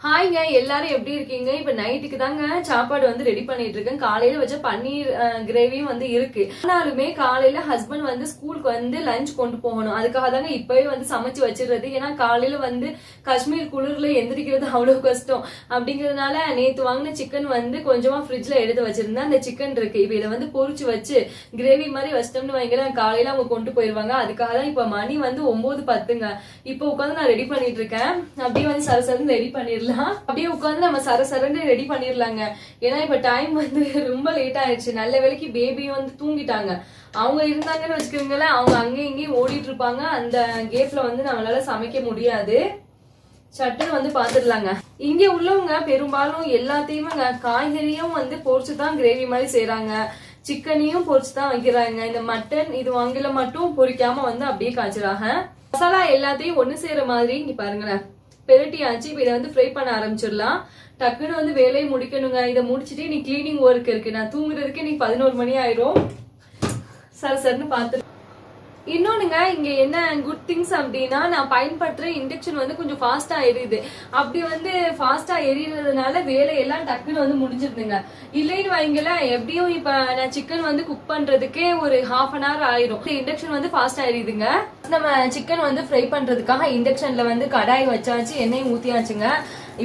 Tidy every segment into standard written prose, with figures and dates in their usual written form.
ஹாய்ங்க, எல்லாரும் எப்படி இருக்கீங்க? இப்ப நைட்டுக்கு தாங்க சாப்பாடு வந்து ரெடி பண்ணிட்டு இருக்கேன். காலையில வச்ச பன்னீர் கிரேவியும் வந்து இருக்கு. ஆனாலுமே காலையில ஹஸ்பண்ட் வந்து ஸ்கூலுக்கு வந்து லஞ்ச் கொண்டு போகணும். அதுக்காக தாங்க இப்பவே வந்து சமைச்சு வச்சிடுறது. ஏன்னா காலையில வந்து காஷ்மீர் குளிர்ல எந்திரிக்கிறது அவ்வளவு கஷ்டம். அப்படிங்கறதுனால நேத்து வாங்கின சிக்கன் வந்து கொஞ்சமா ஃப்ரிட்ஜ்ல எடுத்து வச்சிருந்தேன். அந்த சிக்கன் இருக்கு. இப்ப இதை வந்து பொரிச்சு வச்சு கிரேவி மாதிரி வச்சிட்டோம்னு வைங்களேன், காலையில அவங்க கொண்டு போயிருவாங்க. அதுக்காக தான் இப்ப மணி வந்து 9:10ங்க. இப்ப உட்காந்து நான் ரெடி பண்ணிட்டு இருக்கேன். அப்படியே வந்து சரசரன்னு ரெடி பண்ணிடலாம். அப்படியே உட்காந்து நம்ம சரசரன்னு ரெடி பண்ணிடலாங்க. ஏன்னா இப்ப டைம் வந்து ரொம்ப லேட் ஆயிடுச்சு. நல்ல வேலைக்கு பேபியும் வந்து தூங்கிட்டாங்க. அவங்க இருந்தாங்கன்னு வச்சுக்கோங்களேன், அவங்க அங்கேயும் இங்கேயும் ஓடிட்டு இருப்பாங்க. அந்த கேப்ல வந்து நம்மளால சமைக்க முடியாது. சட்டுன்னு வந்து பாத்துடலாங்க. இங்க உள்ளவங்க பெரும்பாலும் எல்லாத்தையுமே காய்கறியும் வந்து பொரிச்சுதான் கிரேவி மாதிரி செய்யறாங்க. சிக்கனையும் பொரிச்சுதான் வைக்கிறாங்க. இந்த மட்டன் இது வாங்கல மட்டும் பொரிக்காம வந்து அப்படியே காய்ச்சறாங்க. மசாலா எல்லாத்தையும் ஒண்ணு செய்யற மாதிரி இங்க பாருங்களேன், பெரட்டியாச்சு. இப்ப இதை வந்து ஃப்ரை பண்ண ஆரம்பிச்சிடலாம். டக்குன்னு வந்து வேலையை முடிக்கணுங்க. இதை முடிச்சுட்டு நீ கிளீனிங் ஒர்க் இருக்கு. நான் தூங்குறதுக்கு நீ 11 மணி ஆயிரும். சரசரன்னு பாத்து. இன்னொன்னுங்க, இங்க என்ன குட் திங்ஸ் அப்படின்னா, நான் பயன்படுத்துற இண்டக்ஷன் வந்து கொஞ்சம் ஃபாஸ்டா எரியுது. அப்படி வந்து ஃபாஸ்டா எரியறதுனால வேலையெல்லாம் டக்குன்னு வந்து முடிஞ்சிருதுங்க. இல்லைன்னு வைங்கள, எப்படியும் இப்ப நான் சிக்கன் வந்து குக் பண்றதுக்கே ஒரு ½ an hour ஆயிரும். இண்டக்ஷன் வந்து ஃபாஸ்டா எரியுதுங்க. நம்ம சிக்கன் வந்து ஃப்ரை பண்றதுக்காக இண்டக்ஷன்ல வந்து கடாய் வச்சாச்சு, எண்ணெய் ஊத்தியாச்சுங்க.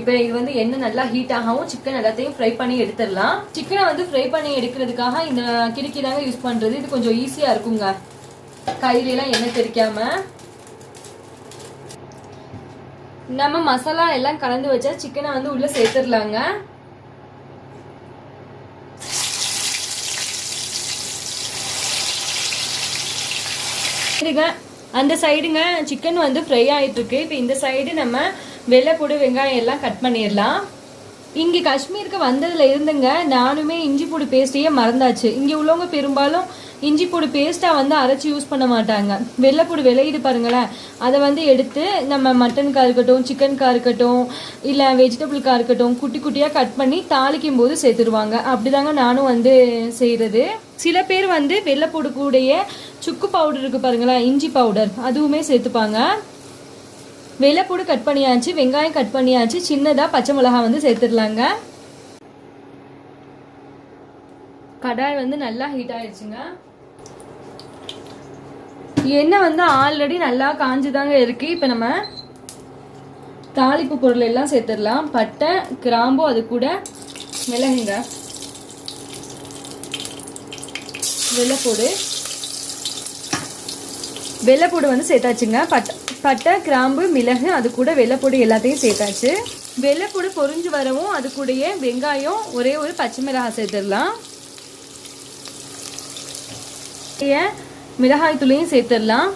இப்ப இது வந்து எண்ணெய் நல்லா ஹீட் ஆகவும் சிக்கன் எல்லாத்தையும் ஃப்ரை பண்ணி எடுத்துடலாம். சிக்கனை வந்து ஃப்ரை பண்ணி எடுக்கிறதுக்காக இந்த கிடுக்கி தாங்க யூஸ் பண்றது. இது கொஞ்சம் ஈஸியா இருக்குங்க, கையில எல்லாம் எண்ணெய் தெரிக்காம. நம்ம மசாலா எல்லாம் கலந்து வச்சா சிக்கனை வந்து உள்ள சேர்த்துடலாங்க. அந்த சைடுங்க சிக்கன் வந்து ஃப்ரை ஆயிட்டு இருக்கு. இப்ப இந்த சைடு நம்ம வெள்ளைப்பூடு வெங்காயம் எல்லாம் கட் பண்ணிடலாம். இங்க காஷ்மீருக்கு வந்ததுல இருந்துங்க நானுமே இஞ்சி பூடு பேஸ்டையே மறந்தாச்சு. இங்க உள்ளவங்க பெரும்பாலும் இஞ்சி பூடு பேஸ்டா வந்து அரைச்சி யூஸ் பண்ண மாட்டாங்க. வெள்ளைப்பூடு விளையிடு பாருங்களேன், அதை வந்து எடுத்து நம்ம மட்டனுக்கா இருக்கட்டும், சிக்கனுக்கா இருக்கட்டும், இல்ல வெஜிடபிளுக்கா இருக்கட்டும், குட்டி குட்டியா கட் பண்ணி தாளிக்கும் போது சேர்த்துருவாங்க. அப்படிதாங்க நானும் வந்து செய்யறது. சில பேர் வந்து வெள்ளைப்பூடு கூடயே சுக்கு பவுடர் இருக்கு பாருங்களேன், இஞ்சி பவுடர், அதுவுமே சேர்த்துப்பாங்க. வெள்ளைப்பூடு கட் பண்ணியாச்சு, வெங்காயம் கட் பண்ணியாச்சு, சின்னதா பச்சை மிளகாய் வந்து சேர்த்துடலாங்க. கடாய் வந்து நல்லா ஹீட் ஆயிடுச்சுங்க. எண்ணெய் வந்து ஆல்ரெடி நல்லா காஞ்சுதாங்க இருக்கு. இப்ப நம்ம தாளிப்பு பொருள் எல்லாம் சேர்த்துடலாம். பட்டை, கிராம்பு, அது கூட மிளகுங்க, வெள்ளைப்பூடு வந்து சேர்த்தாச்சுங்க. பட்டை, கிராம்பு, மிளகு, அது கூட வெள்ளைப்பூடு எல்லாத்தையும் சேர்த்தாச்சு. வெள்ளைப்பூடு பொரிஞ்சு வரவும் அது கூடயே வெங்காயம், ஒரே ஒரு பச்சை மிளகாய் சேர்த்துடலாம். மிளகாய் தூளையும் சேர்த்துடலாம்.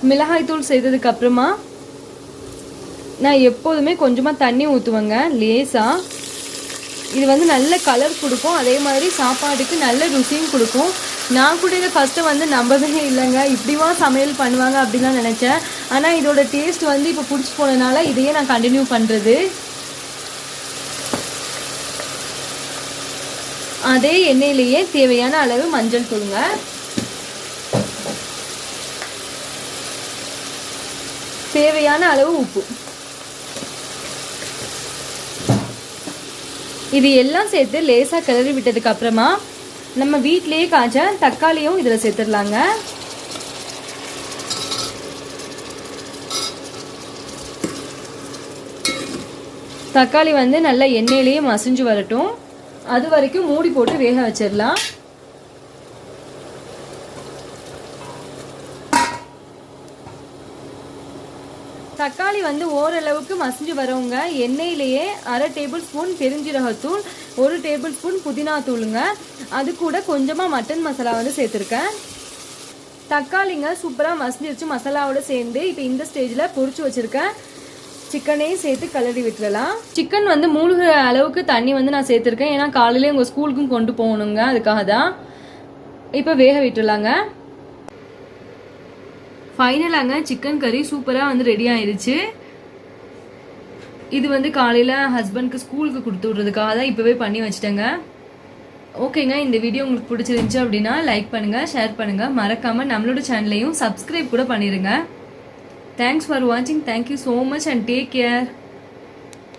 மிளகாய் தூள் சேர்த்ததுக்கு அப்புறமா நான் எப்போதுமே கொஞ்சமா தண்ணி ஊற்றுவேங்க, லேசா. இது வந்து நல்ல கலர் கொடுக்கும், அதே மாதிரி சாப்பாடுக்கு நல்ல ருசியும் கொடுக்கும். நான் கூட இதை ஃபர்ஸ்ட்டு வந்து நம்பவே இல்லைங்க, இப்படிவா சமையல் பண்ணுவாங்க அப்படின்லாம் நினச்சேன். ஆனால் இதோட டேஸ்ட் வந்து இப்போ பிடிச்சி போனதுனால இதையே நான் கண்டினியூ பண்ணுறது. அதே எண்ணெயிலேயே தேவையான அளவு மஞ்சள் தூளுங்க, தேவையான அளவு உப்பு, இது எல்லாம் சேர்த்து லேசா கிளறி விட்டதுக்கு அப்புறமா நம்ம வீட்டிலேயே காய்ச்ச தக்காளியும் இதுல சேர்த்துடலாங்க. தக்காளி வந்து நல்லா எண்ணெயிலேயே மசிஞ்சு வரட்டும், அது வரைக்கும் மூடி போட்டு வேக வச்சிடலாம். தக்காளி வந்து ஓரளவுக்கு மசிஞ்சு வரவங்க எண்ணெயிலேயே 1/2 டேபிள் ஸ்பூன் பெருஞ்சீரகத்தூள், 1 டேபிள் ஸ்பூன் புதினா தூளுங்க, அது கூட கொஞ்சமா மட்டன் மசாலா வந்து சேர்த்துருக்கேன். தக்காளிங்க சூப்பரா மசிஞ்சிருச்சு மசாலாவோட சேர்ந்து. இப்போ இந்த ஸ்டேஜ்ல பொரிச்சு வச்சிருக்கேன் சிக்கனையும் சேர்த்து கலரி விட்டுறலாம். சிக்கன் வந்து மூழ்கிற அளவுக்கு தண்ணி வந்து நான் சேர்த்துருக்கேன், ஏன்னா காலையில உங்க ஸ்கூலுக்கும் கொண்டு போகணுங்க, அதுக்காக தான். இப்போ வேக விட்டுறலாங்க. ஃபைனலாங்க சிக்கன் கறி சூப்பராக வந்து ரெடி ஆயிடுச்சு. இது வந்து காலையில் ஹஸ்பண்ட்க்கு ஸ்கூலுக்கு கொடுத்து விட்றதுக்காக தான் இப்போவே பண்ணி வச்சுட்டேங்க. ஓகேங்க, இந்த வீடியோ உங்களுக்கு பிடிச்சிருந்துச்சு அப்படின்னா லைக் பண்ணுங்க, ஷேர் பண்ணுங்க, மறக்காம நம்மளோட சேனலையும் சப்ஸ்கிரைப் கூட பண்ணிருங்க. தேங்க்ஸ் ஃபார் வாட்சிங். Thank you so much and take care.